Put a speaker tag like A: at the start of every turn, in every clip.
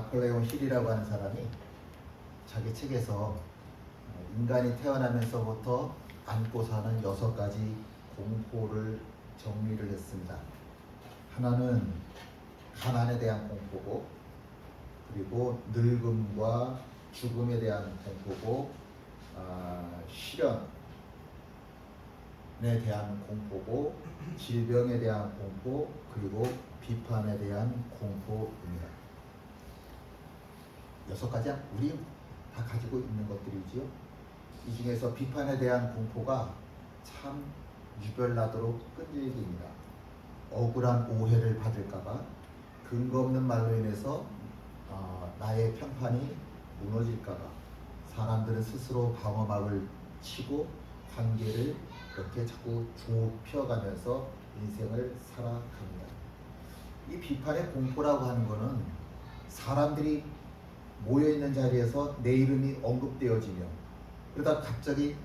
A: 나폴레옹 힐이라고 하는 사람이 자기 책에서 인간이 태어나면서부터 안고 사는 6가지 공포를 정리를 했습니다. 하나는 가난에 대한 공포고, 그리고 늙음과 죽음에 대한 공포고, 실연에 대한 공포고, 질병에 대한 공포, 그리고 비판에 대한 공포입니다. 6가지 우리 다 가지고 있는 것들이지요. 이 중에서 비판에 대한 공포가 참 유별나도록 끈질깁니다. 억울한 오해를 받을까봐, 근거 없는 말로 인해서 나의 평판이 무너질까봐 사람들은 스스로 방어막을 치고 관계를 이렇게 자꾸 좁혀가면서 인생을 살아갑니다. 이 비판의 공포라고 하는 것은 사람들이 모여있는 자리에서 내 이름이 언급되어지며, 그러다 갑자기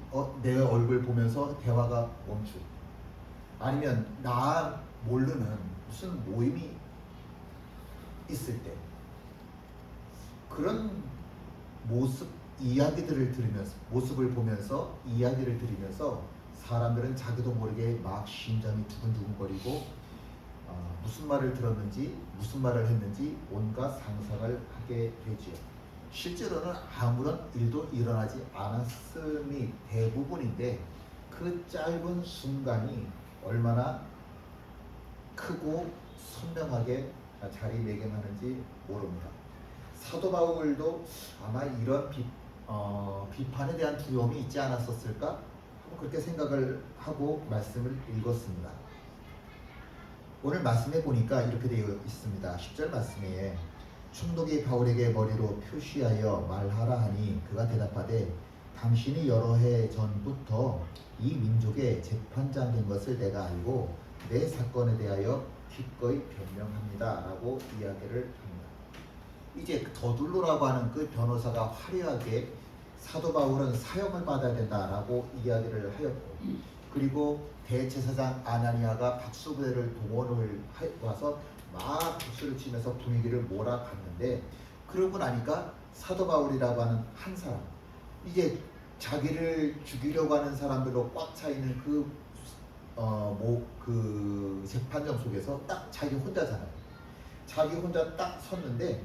A: 내 얼굴 보면서 대화가 멈추고, 아니면 나 모르는 무슨 모임이 있을 때 그런 모습을 보면서 이야기를 들으면서 사람들은 자기도 모르게 막 심장이 두근두근거리고 무슨 말을 들었는지 무슨 말을 했는지 온갖 상상을 하게 되지요. 실제로는 아무런 일도 일어나지 않았음이 대부분인데 그 짧은 순간이 얼마나 크고 선명하게 자리매김하는지 모릅니다. 사도 바울도 아마 이런 비판에 대한 두려움이 있지 않았었을까? 그렇게 생각을 하고 말씀을 읽었습니다. 오늘 말씀에 보니까 이렇게 되어 있습니다. 10절 말씀에 총독이 바울에게 머리로 표시하여 말하라 하니 그가 대답하되 당신이 여러 해 전부터 이 민족의 재판장 된 것을 내가 알고 내 사건에 대하여 기꺼이 변명합니다 라고 이야기를 합니다. 이제 더둘로라고 하는 그 변호사가 화려하게 사도 바울은 사형을 받아야 된다라고 이야기를 하였고, 그리고 대제사장 아나니아가 박수부대를 동원을 와서 막 박수를 치면서 분위기를 몰아갔는데, 그러고 나니까 사도 바울이라고 하는 한 사람, 이제 자기를 죽이려고 하는 사람들로 꽉 차 있는 그 재판정 속에서 딱 자기 혼자잖아요. 자기 혼자 딱 섰는데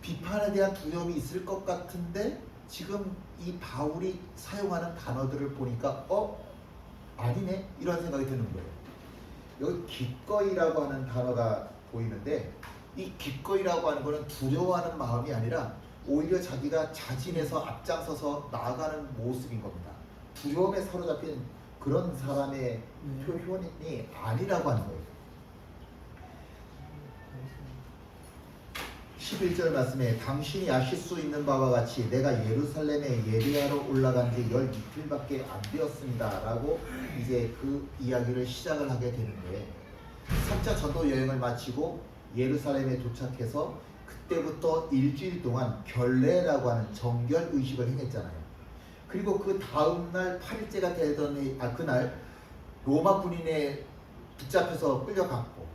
A: 비판에 대한 두려움이 있을 것 같은데 지금 이 바울이 사용하는 단어들을 보니까 아니네? 이런 생각이 드는 거예요. 여기 기꺼이라고 하는 단어가 보이는데, 이 기꺼이라고 하는 거는 두려워하는 마음이 아니라 오히려 자기가 자진해서 앞장서서 나아가는 모습인 겁니다. 두려움에 사로잡힌 그런 사람의 표현이 아니라고 하는 거예요. 11절 말씀에 당신이 아실 수 있는 바와 같이 내가 예루살렘에 예배하러 올라간 지 12일밖에 안 되었습니다 라고 이제 그 이야기를 시작을 하게 되는데, 3차 전도 여행을 마치고 예루살렘에 도착해서 그때부터 일주일 동안 결례라고 하는 정결 의식을 행했잖아요. 그리고 그 다음날 8일째가 되던 그날 로마 군인에 붙잡혀서 끌려갔고,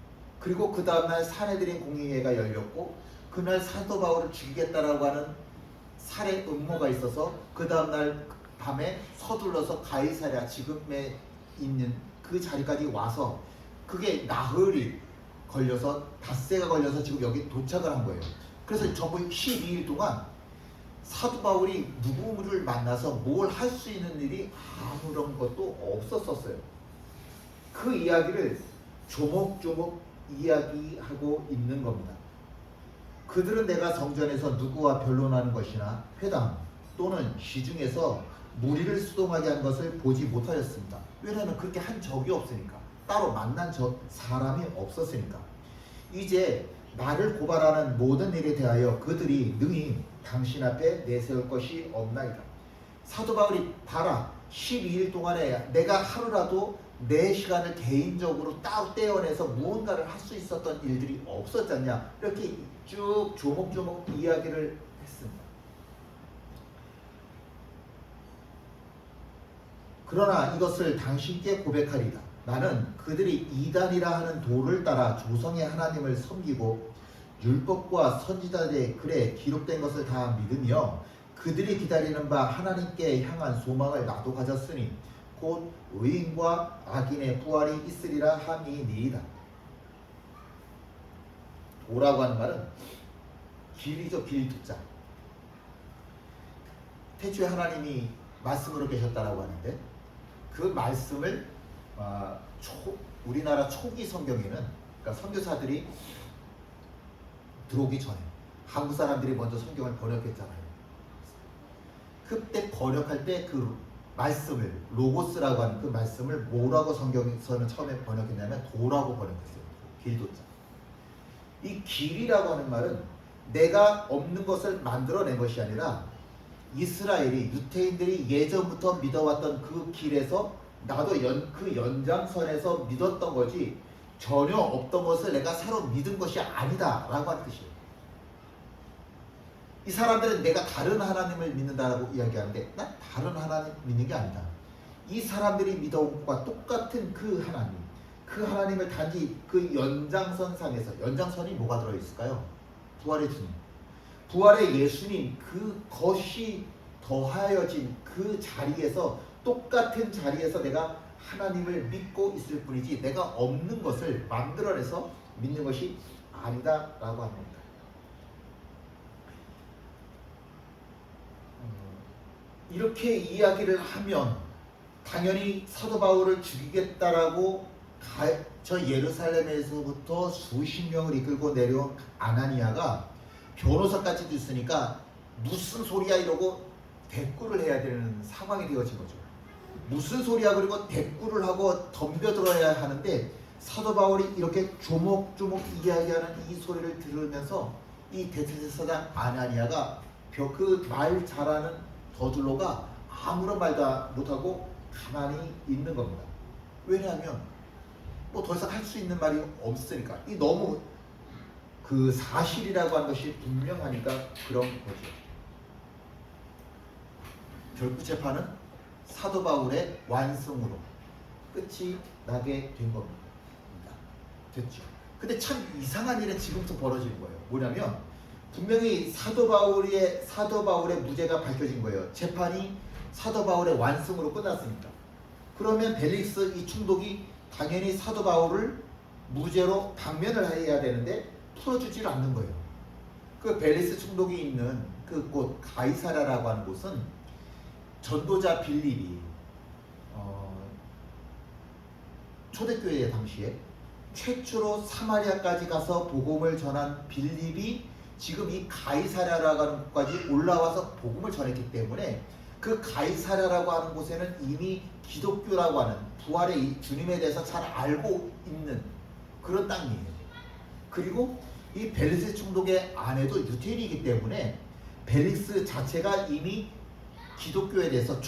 A: 그리고 그 다음날 사내들인 공의회가 열렸고, 그날 사도 바울을 죽이겠다라고 하는 살해 음모가 있어서 그 다음날 밤에 서둘러서 가이사랴 지금에 있는 그 자리까지 와서 그게 나흘이 걸려서 닷새가 걸려서 지금 여기 도착을 한 거예요. 그래서 전부 12일 동안 사도 바울이 누구를 만나서 뭘 할 수 있는 일이 아무런 것도 없었어요. 그 이야기를 조목조목 이야기하고 있는 겁니다. 그들은 내가 성전에서 누구와 변론하는 것이나 회당 또는 시중에서 무리를 수동하게 한 것을 보지 못하였습니다. 왜냐하면 그렇게 한 적이 없으니까, 따로 만난 사람이 없었으니까. 이제 나를 고발하는 모든 일에 대하여 그들이 능히 당신 앞에 내세울 것이 없나이다. 사도 바울이 봐라, 12일 동안에 내가 하루라도 내 시간을 개인적으로 따로 떼어내서 무언가를 할 수 있었던 일들이 없었잖냐, 이렇게 쭉 조목조목 이야기를 했습니다. 그러나 이것을 당신께 고백하리라. 나는 그들이 이단이라 하는 도를 따라 조성의 하나님을 섬기고 율법과 선지자들의 글에 기록된 것을 다 믿으며 그들이 기다리는 바 하나님께 향한 소망을 나도 가졌으니 곧 의인과 악인의 부활이 있으리라 함이니이다. 도라고 하는 말은 길이죠. 길두자. 태초에 하나님이 말씀으로 계셨다라고 하는데 그 말씀을 우리나라 초기 성경에는 그러니까 선교사들이 들어오기 전에 한국 사람들이 먼저 성경을 번역했잖아요. 그때 번역할 때 그 말씀을 로고스라고 하는 그 말씀을 뭐라고 성경에서는 처음에 번역했냐면 도라고 번역했어요. 길도자. 이 길이라고 하는 말은 내가 없는 것을 만들어낸 것이 아니라 이스라엘이 유대인들이 예전부터 믿어왔던 그 길에서 나도 그 연장선에서 믿었던 거지 전혀 없던 것을 내가 새로 믿은 것이 아니다 라고 하는 뜻이에요. 이 사람들은 내가 다른 하나님을 믿는다라고 이야기하는데 난 다른 하나님 믿는 게 아니다. 이 사람들이 믿어온 것과 똑같은 그 하나님을 단지 그 연장선상에서 연장선이 뭐가 들어있을까요? 부활의 주님. 부활의 예수님 그것이 더하여진 그 자리에서 똑같은 자리에서 내가 하나님을 믿고 있을 뿐이지 내가 없는 것을 만들어내서 믿는 것이 아니다라고 합니다. 이렇게 이야기를 하면 당연히 사도 바울을 죽이겠다라고 저 예루살렘에서부터 수십 명을 이끌고 내려온 아나니아가 변호사까지도 있으니까 무슨 소리야 이러고 대꾸를 해야 되는 상황이 되어진 거죠. 무슨 소리야 그리고 대꾸를 하고 덤벼들어야 하는데 사도 바울이 이렇게 조목조목 이야기하는 이 소리를 들으면서 이 대제사장 아나니아가 그 말 잘하는 더둘로가 아무런 말도 못하고 가만히 있는 겁니다. 왜냐하면 뭐 더 이상 할 수 있는 말이 없으니까 이 너무 그 사실이라고 하는 것이 분명하니까 그런 거죠. 결국 재판은 사도 바울의 완성으로 끝이 나게 된 겁니다. 됐죠. 근데 참 이상한 일은 지금부터 벌어지는 거예요. 뭐냐면 분명히 사도 바울의 무죄가 밝혀진 거예요. 재판이 사도 바울의 완성으로 끝났습니다. 그러면 벨릭스 이 총독이 당연히 사도 바울을 무죄로 방면을 해야 되는데 풀어주질 않는 거예요. 그 벨릭스 총독이 있는 그 곳 가이사랴라고 하는 곳은 전도자 빌립이 초대교회 당시에 최초로 사마리아까지 가서 복음을 전한 빌립이 지금 이 가이사랴라고 하는 곳까지 올라와서 복음을 전했기 때문에 그 가이사랴라고 하는 곳에는 이미 기독교라고 하는 부활의 주님에 대해서 잘 알고 있는 그런 땅이에요. 그리고 이 벨릭스 총독의 아내도 유태인이기 때문에 벨릭스 자체가 이미 기독교에 대해서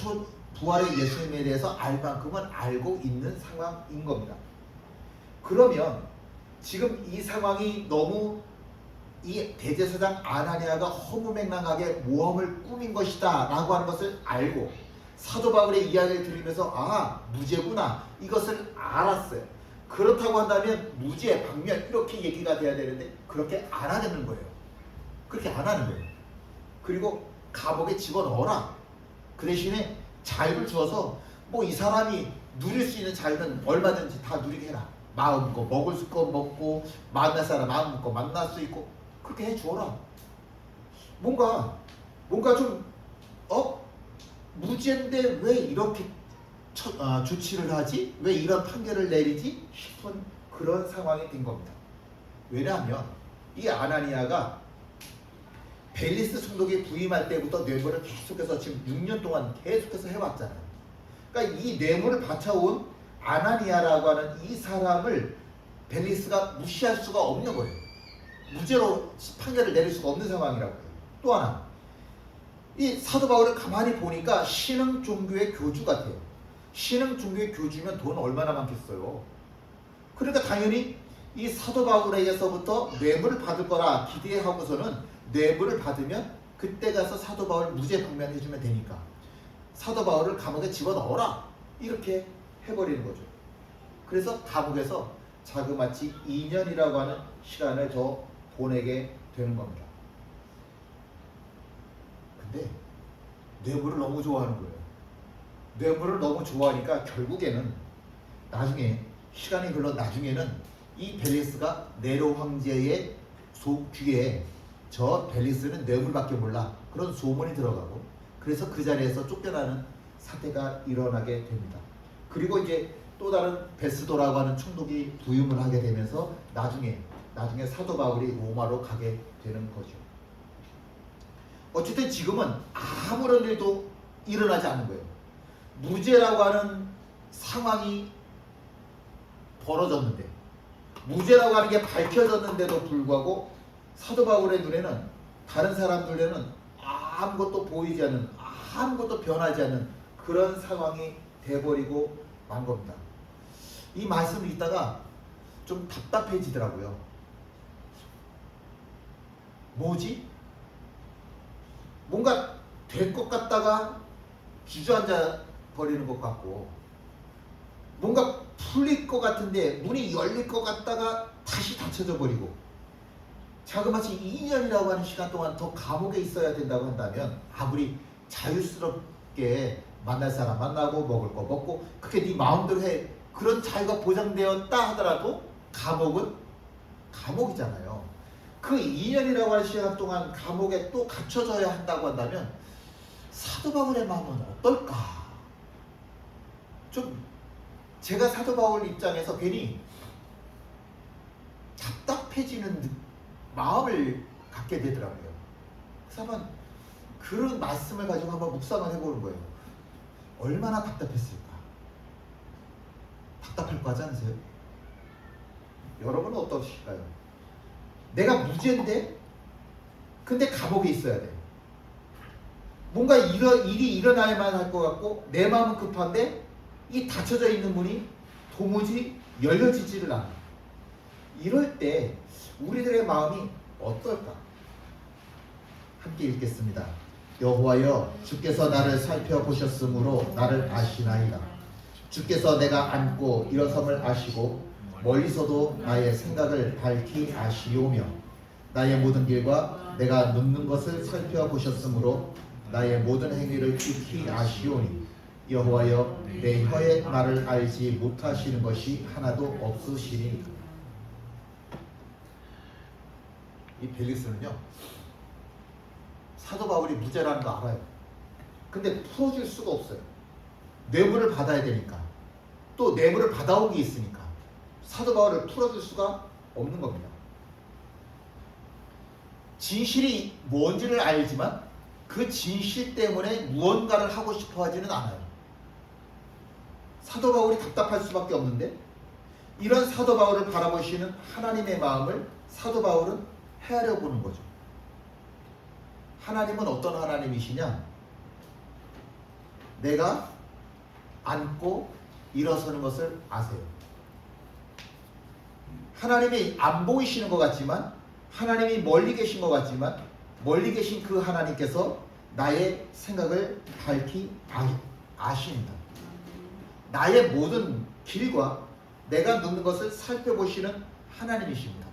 A: 부활의 예수님에 대해서 알 만큼은 알고 있는 상황인 겁니다. 그러면 지금 이 상황이 너무 이 대제사장 아나니아가 허무맹랑하게 모험을 꾸민 것이다 라고 하는 것을 알고 사도 바울의 이야기를 들으면서 무죄구나 이것을 알았어요. 그렇다고 한다면 무죄, 방면 이렇게 얘기가 돼야 되는데 그렇게 안 하는 거예요. 그렇게 안 하는 거예요. 그리고 감옥에 집어넣어라. 그 대신에 자유를 주어서 뭐 이 사람이 누릴 수 있는 자유는 얼마든지 다 누리게 해라. 마음껏 먹을 거 먹고 만날 사람 마음껏 만날 수 있고 그렇게 해주어라. 뭔가 좀 무죄인데 왜 이렇게 조치를 하지? 왜 이런 판결을 내리지? 싶은 그런 상황이 된 겁니다. 왜냐하면 이 아나니아가 벨릭스 총독이 부임할 때부터 뇌물을 계속해서 지금 6년 동안 계속해서 해왔잖아요. 그러니까 이 뇌물을 바쳐온 아나니아라고 하는 이 사람을 벨릭스가 무시할 수가 없는 거예요. 무죄로 판결을 내릴 수가 없는 상황이라고 해요. 또 하나, 이 사도 바울을 가만히 보니까 신흥 종교의 교주 같아요. 신흥 종교의 교주면 돈 얼마나 많겠어요. 그러니까 당연히 이 사도 바울에게서부터 뇌물을 받을 거라 기대하고서는 뇌물을 받으면 그때 가서 사도 바울 무죄 방면해주면 되니까 사도 바울을 감옥에 집어넣어라 이렇게 해버리는 거죠. 그래서 감옥에서 자그마치 2년이라고 하는 시간을 더 보내게 되는 겁니다. 근데 뇌물을 너무 좋아하는 거예요. 뇌물을 너무 좋아하니까 결국에는 나중에 시간이 흘러 나중에는 이 벨리스가 네로 황제의 귀에 저 벨리스는 뇌물밖에 몰라 그런 소문이 들어가고 그래서 그 자리에서 쫓겨나는 사태가 일어나게 됩니다. 그리고 이제 또 다른 베스도라고 하는 총독이 부임을 하게 되면서 나중에 사도 바울이 로마로 가게 되는 거죠. 어쨌든 지금은 아무런 일도 일어나지 않는 거예요. 무죄라고 하는 상황이 벌어졌는데 무죄라고 하는 게 밝혀졌는데도 불구하고 사도 바울의 눈에는 다른 사람들 눈에는 아무것도 보이지 않는 아무것도 변하지 않는 그런 상황이 돼버리고 만 겁니다. 이 말씀을 읽다가 좀 답답해지더라고요. 뭐지? 뭔가 될 것 같다가 주저앉아 버리는 것 같고 뭔가 풀릴 것 같은데 문이 열릴 것 같다가 다시 닫혀져 버리고 자그마치 2년이라고 하는 시간 동안 더 감옥에 있어야 된다고 한다면 아무리 자유스럽게 만날 사람 만나고 먹을 거 먹고 그게 네 마음대로 해 그런 자유가 보장되었다 하더라도 감옥은 감옥이잖아요. 그 2년이라고 하는 시간 동안 감옥에 또 갇혀져야 한다고 한다면 사도 바울의 마음은 어떨까? 좀 제가 사도 바울 입장에서 괜히 답답해지는 마음을 갖게 되더라고요. 그래서 한번 그런 말씀을 가지고 한번 묵상을 해보는 거예요. 얼마나 답답했을까? 답답할 거 하지 않으세요? 여러분은 어떠실까요? 내가 무죄인데 근데 감옥에 있어야 돼. 뭔가 일이 일어나야만 할 것 같고 내 마음은 급한데 이 닫혀져 있는 문이 도무지 열려지지를 않아. 이럴 때 우리들의 마음이 어떨까? 함께 읽겠습니다. 여호와여 주께서 나를 살펴보셨으므로 나를 아시나이다. 주께서 내가 앉고 일어섬을 아시고 멀리서도 나의 생각을 밝히 아시오며 나의 모든 길과 내가 눕는 것을 살펴보셨으므로 나의 모든 행위를 깊이 아시오니 여호와여 내 혀의 말을 알지 못하시는 것이 하나도 없으시니. 이 벨리스는요 사도 바울이 무죄라는 거 알아요. 근데 풀어줄 수가 없어요. 뇌물을 받아야 되니까 또 뇌물을 받아온 게 있으니까 사도 바울을 풀어줄 수가 없는 겁니다. 진실이 뭔지를 알지만 그 진실 때문에 무언가를 하고 싶어 하지는 않아요. 사도 바울이 답답할 수밖에 없는데 이런 사도 바울을 바라보시는 하나님의 마음을 사도 바울은 헤아려 보는 거죠. 하나님은 어떤 하나님이시냐? 내가 앉고 일어서는 것을 아세요. 하나님이 안 보이시는 것 같지만 하나님이 멀리 계신 것 같지만 멀리 계신 그 하나님께서 나의 생각을 밝히 아십니다. 나의 모든 길과 내가 눕는 것을 살펴보시는 하나님이십니다.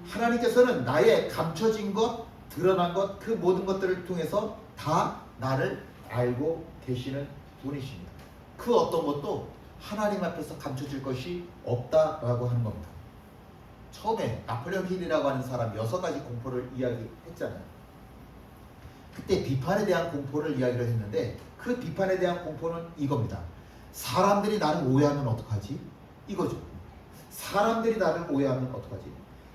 A: 하나님께서는 나의 감춰진 것, 드러난 것, 그 모든 것들을 통해서 다 나를 알고 계시는 분이십니다. 그 어떤 것도 하나님 앞에서 감춰질 것이 없다라고 하는 겁니다. 처음에 나폴레옹 힐이라고 하는 사람 6가지 공포를 이야기했잖아요. 그때 비판에 대한 공포를 이야기를 했는데 그 비판에 대한 공포는 이겁니다. 사람들이 나를 오해하면 어떡하지? 이거죠. 사람들이 나를 오해하면 어떡하지?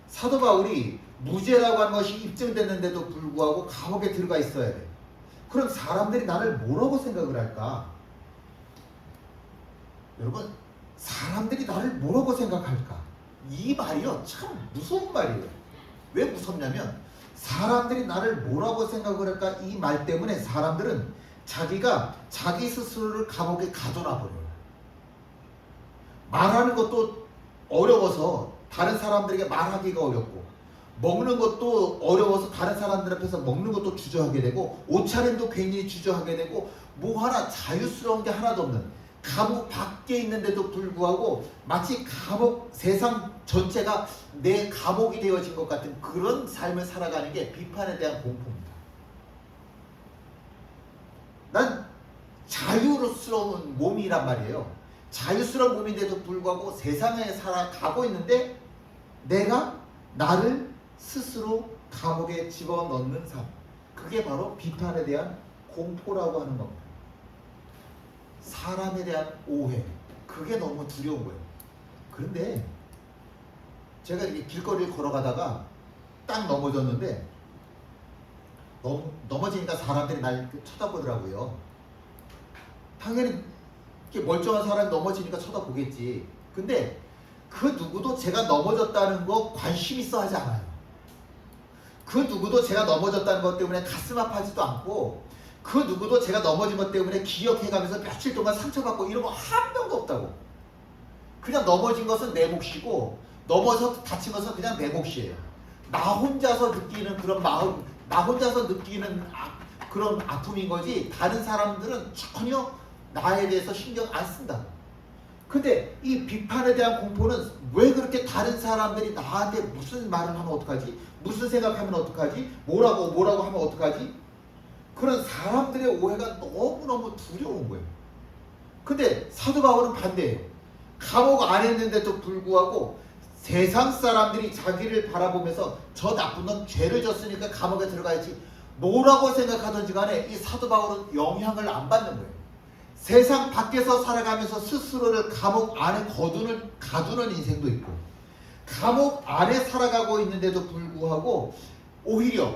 A: 사도 바울이 무죄라고 하는 것이 입증됐는데도 불구하고 감옥에 들어가 있어야 돼. 그럼 사람들이 나를 뭐라고 생각을 할까? 여러분, 사람들이 나를 뭐라고 생각할까? 이 말이요 참 무서운 말이에요. 왜 무섭냐면 사람들이 나를 뭐라고 생각을 할까? 이 말 때문에 사람들은 자기가 자기 스스로를 감옥에 가둬놔 버려요. 말하는 것도 어려워서 다른 사람들에게 말하기가 어렵고 먹는 것도 어려워서 다른 사람들 앞에서 먹는 것도 주저하게 되고 옷차림도 괜히 주저하게 되고 뭐 하나 자유스러운 게 하나도 없는 감옥 밖에 있는데도 불구하고 마치 감옥 세상 전체가 내 감옥이 되어진 것 같은 그런 삶을 살아가는 게 비판에 대한 공포입니다. 난 자유스러운 몸이란 말이에요. 자유스러운 몸인데도 불구하고 세상에 살아가고 있는데 내가 나를 스스로 감옥에 집어넣는 삶, 그게 바로 비판에 대한 공포라고 하는 겁니다. 사람에 대한 오해, 그게 너무 두려운 거예요. 그런데 제가 이렇게 길거리를 걸어가다가 딱 넘어졌는데 넘어지니까 사람들이 날 쳐다보더라고요. 당연히 이렇게 멀쩡한 사람이 넘어지니까 쳐다보겠지. 근데 그 누구도 제가 넘어졌다는 거 관심 있어 하지 않아요. 그 누구도 제가 넘어졌다는 것 때문에 가슴 아파하지도 않고, 그 누구도 제가 넘어진 것 때문에 기억해가면서 며칠 동안 상처받고 이런 거 한 명도 없다고. 그냥 넘어진 것은 내 몫이고 넘어서 다친 것은 그냥 내 몫이에요. 나 혼자서 느끼는 그런 마음, 나 혼자서 느끼는 그런 아픔인 거지 다른 사람들은 전혀 나에 대해서 신경 안 쓴다. 근데 이 비판에 대한 공포는 왜 그렇게 다른 사람들이 나한테 무슨 말을 하면 어떡하지? 무슨 생각하면 어떡하지? 뭐라고 하면 어떡하지? 그런 사람들의 오해가 너무너무 두려운 거예요. 근데 사도 바울은 반대예요. 감옥 안에 있는데도 불구하고 세상 사람들이 자기를 바라보면서 저 나쁜 놈 죄를 졌으니까 감옥에 들어가야지 뭐라고 생각하든지 간에 이 사도 바울은 영향을 안 받는 거예요. 세상 밖에서 살아가면서 스스로를 감옥 안에 가두는 인생도 있고, 감옥 안에 살아가고 있는데도 불구하고 오히려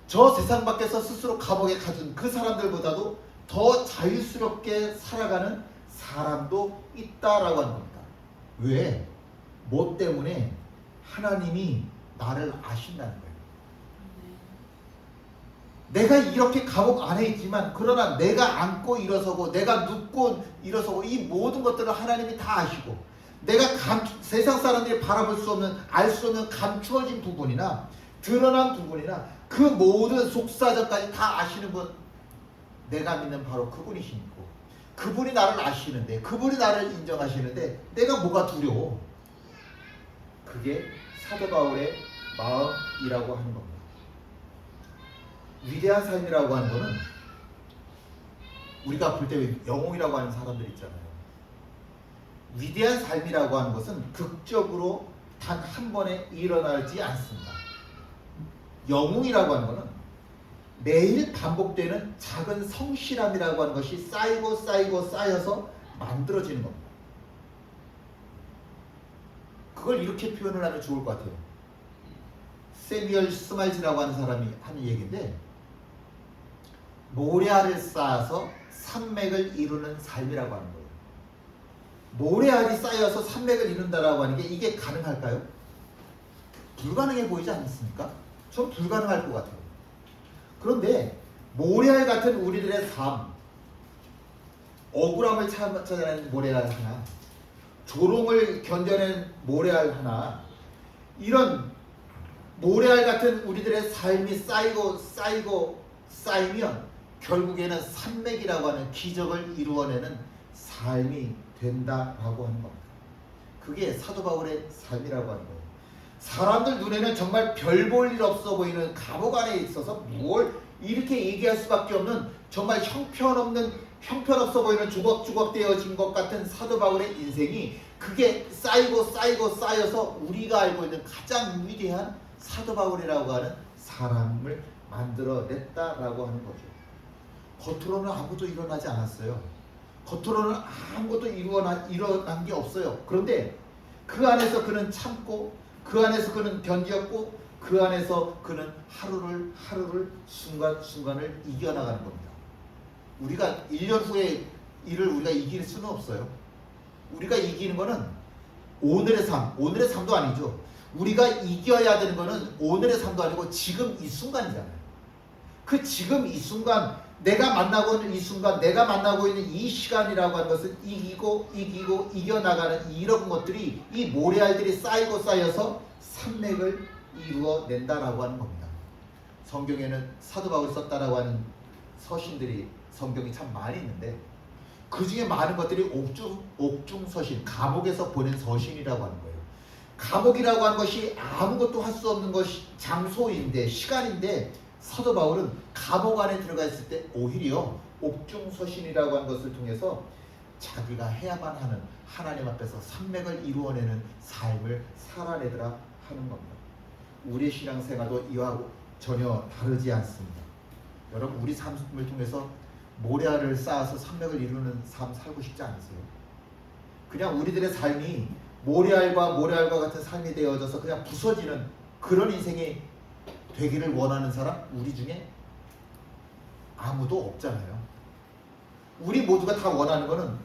A: 저 세상 밖에서 스스로 감옥에 가둔 그 사람들보다도 더 자유스럽게 살아가는 사람도 있다라고 하는 겁니다. 왜? 뭐 때문에? 하나님이 나를 아신다는 거예요. 내가 이렇게 감옥 안에 있지만 그러나 내가 앉고 일어서고 내가 눕고 일어서고 이 모든 것들을 하나님이 다 아시고, 내가 세상 사람들이 바라볼 수 없는, 알 수 없는 감추어진 부분이나 드러난 부분이나 그 모든 속사정까지 다 아시는 분, 내가 믿는 바로 그분이시고, 그분이 나를 아시는데, 그분이 나를 인정하시는데 내가 뭐가 두려워? 그게 사도 바울의 마음이라고 하는 겁니다. 위대한 삶이라고 하는 거는 우리가 볼 때 영웅이라고 하는 사람들 있잖아요. 위대한 삶이라고 하는 것은 극적으로 단 한 번에 일어나지 않습니다. 영웅이라고 하는 것은 매일 반복되는 작은 성실함이라고 하는 것이 쌓여서 만들어지는 겁니다. 그걸 이렇게 표현을 하면 좋을 것 같아요. 세뮤얼 스마일즈라고 하는 사람이 하는 얘기인데, 모래알을 쌓아서 산맥을 이루는 삶이라고 하는 거예요. 모래알이 쌓여서 산맥을 이룬다라고 하는 게 이게 가능할까요? 불가능해 보이지 않습니까? 전 불가능할 것 같아요. 그런데 모래알 같은 우리들의 삶, 억울함을 찾아내는 모래알 하나, 조롱을 견뎌낸 모래알 하나, 이런 모래알 같은 우리들의 삶이 쌓이면 결국에는 산맥이라고 하는 기적을 이루어내는 삶이 된다라고 하는 겁니다. 그게 사도 바울의 삶이라고 하는 거예요. 사람들 눈에는 정말 별 볼 일 없어 보이는 감옥 안에 있어서 뭘 이렇게 얘기할 수밖에 없는 정말 형편없어 보이는 조각조각 되어진 것 같은 사도 바울의 인생이, 그게 쌓여서 우리가 알고 있는 가장 위대한 사도 바울이라고 하는 사람을 만들어냈다라고 하는 거죠. 겉으로는 아무것도 일어나지 않았어요. 겉으로는 아무것도 일어난 게 없어요. 그런데 그 안에서 그는 참고, 그 안에서 그는 견디었고, 그 안에서 그는 하루를 순간순간을 이겨나가는 겁니다. 우리가 1년 후에 일을 우리가 이길 수는 없어요. 우리가 이기는 거는 오늘의 삶도 아니죠. 우리가 이겨야 되는 거는 오늘의 삶도 아니고 지금 이 순간이잖아요. 그 지금 이 순간, 내가 만나고 있는 이 순간, 내가 만나고 있는 이 시간이라고 하는 것은 이겨나가는 이런 것들이, 이 모래알들이 쌓여서 산맥을 이루어낸다라고 하는 겁니다. 성경에는 사도 바울이 썼다라고 하는 서신들이 성경이 참 많이 있는데, 그 중에 많은 것들이 옥중서신, 감옥에서 보낸 서신이라고 하는 거예요. 감옥이라고 하는 것이 아무것도 할 수 없는 것이 장소인데, 시간인데, 사도 바울은 감옥 안에 들어가 있을 때 오히려 옥중서신이라고 하는 것을 통해서 자기가 해야만 하는 하나님 앞에서 산맥을 이루어내는 삶을 살아내더라 하는 겁니다. 우리의 신앙생활도 이와 전혀 다르지 않습니다. 여러분, 우리 삶을 통해서 모래알을 쌓아서 산맥을 이루는 삶 살고 싶지 않으세요? 그냥 우리들의 삶이 모래알과 같은 삶이 되어져서 그냥 부서지는 그런 인생이 되기를 원하는 사람 우리 중에 아무도 없잖아요. 우리 모두가 다 원하는 거는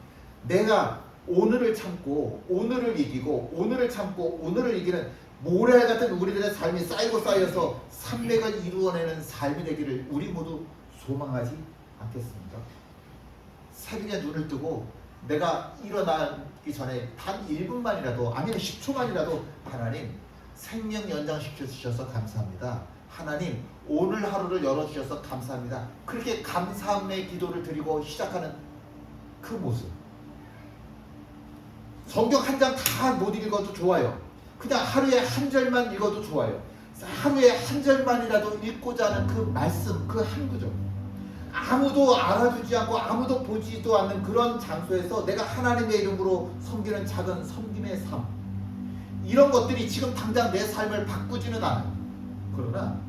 A: 내가 오늘을 참고 오늘을 이기고 오늘을 참고 오늘을 이기는 모래알 같은 우리들의 삶이 쌓이고 쌓여서 산맥을 이루어내는 삶이 되기를 우리 모두 소망하지 않겠습니까? 새벽에 눈을 뜨고 내가 일어나기 전에 단 1분만이라도 아니면 10초만이라도 하나님 생명 연장시켜 주셔서 감사합니다. 하나님 오늘 하루를 열어주셔서 감사합니다. 그렇게 감사함의 기도를 드리고 시작하는 그 모습. 성경 한 장 다 못 읽어도 좋아요. 그냥 하루에 한 절만 읽어도 좋아요. 하루에 한 절만이라도 읽고자 하는 그 말씀, 그 한 구절. 아무도 알아주지 않고 아무도 보지도 않는 그런 장소에서 내가 하나님의 이름으로 섬기는 작은 섬김의 삶, 이런 것들이 지금 당장 내 삶을 바꾸지는 않아요. 그러나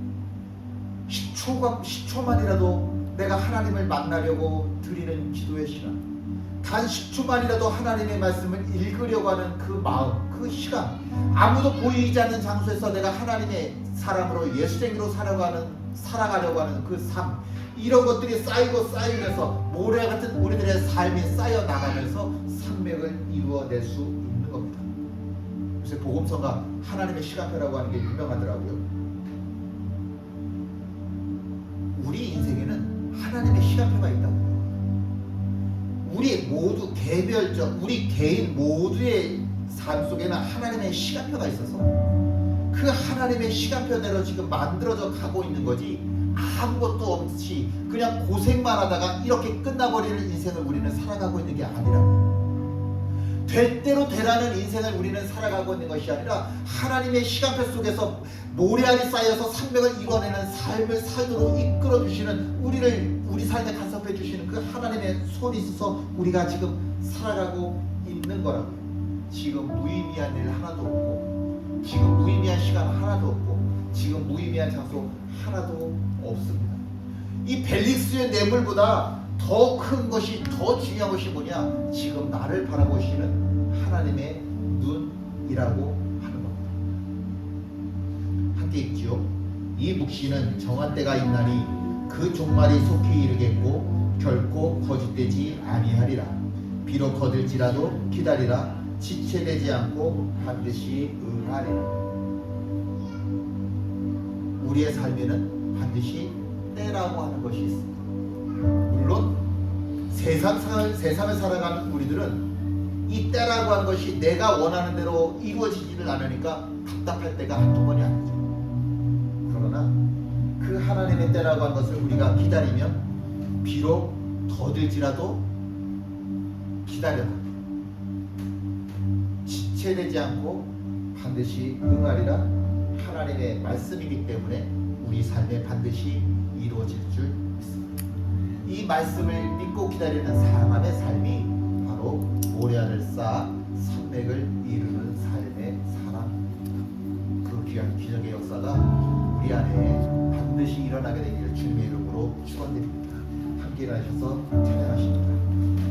A: 10초만이라도 내가 하나님을 만나려고 드리는 기도의 시간, 단 10초만이라도 하나님의 말씀을 읽으려고 하는 그 마음, 그 시간, 아무도 보이지 않는 장소에서 내가 하나님의 사람으로 예수쟁이로 살아가려고 하는 그 삶, 이런 것들이 쌓이고 쌓이면서 모래 같은 우리들의 삶이 쌓여 나가면서 산맥을 이루어낼 수 있는 겁니다. 요새 복음서가 하나님의 시간표라고 하는 게 유명하더라고요. 우리 인생에는 하나님의 시간표가 있다고. 우리 모두 개별적, 우리 개인 모두의 삶 속에는 하나님의 시간표가 있어서 그 하나님의 시간표대로 지금 만들어져 가고 있는 거지, 아무것도 없이 그냥 고생만 하다가 이렇게 끝나버리는 인생을 우리는 살아가고 있는 게 아니라고. 될 대로 되라는 인생을 우리는 살아가고 있는 것이 아니라 하나님의 시간표 속에서 모래알이 쌓여서 산맥을 이뤄내는 삶을 살도록 이끌어주시는, 우리 삶에 간섭해 주시는 그 하나님의 손이 있어서 우리가 지금 살아가고 있는 거라고요. 지금 무의미한 일 하나도 없고, 지금 무의미한 시간 하나도 없고, 지금 무의미한 장소 하나도 없습니다. 이 벨릭스의 뇌물보다 더 큰 것이, 더 중요한 것이 뭐냐? 지금 나를 바라보시는 하나님의 눈이라고 하는 겁니다. 함께 읽지요. 이 묵시는 정한 때가 있나니 그 종말이 속히 이르겠고 결코 거짓되지 아니하리라. 비록 거들지라도 기다리라. 지체되지 않고 반드시 응하리라. 우리의 삶에는 반드시 때라고 하는 것이 있습니다. 물론 세상을 살아가는 우리들은 이 때라고 하는 것이 내가 원하는 대로 이루어지지를 않으니까 답답할 때가 한두 번이 아니죠. 그러나 그 하나님의 때라고 하는 것을 우리가 기다리면 비록 더딜지라도 기다려라. 지체되지 않고 반드시 응하리라. 하나님의 말씀이기 때문에 우리 삶에 반드시 이루어질 줄 믿습니다. 이 말씀을 믿고 기다리는 사람의 삶이 바로 모래알을 쌓아 산맥을 이루는 삶의 사람입니다. 그 귀한 기적의 역사가 우리 안에 반드시 일어나게 되기를 주님의 이름으로 축원드립니다. 함께 일어나셔서 찬양하십니다.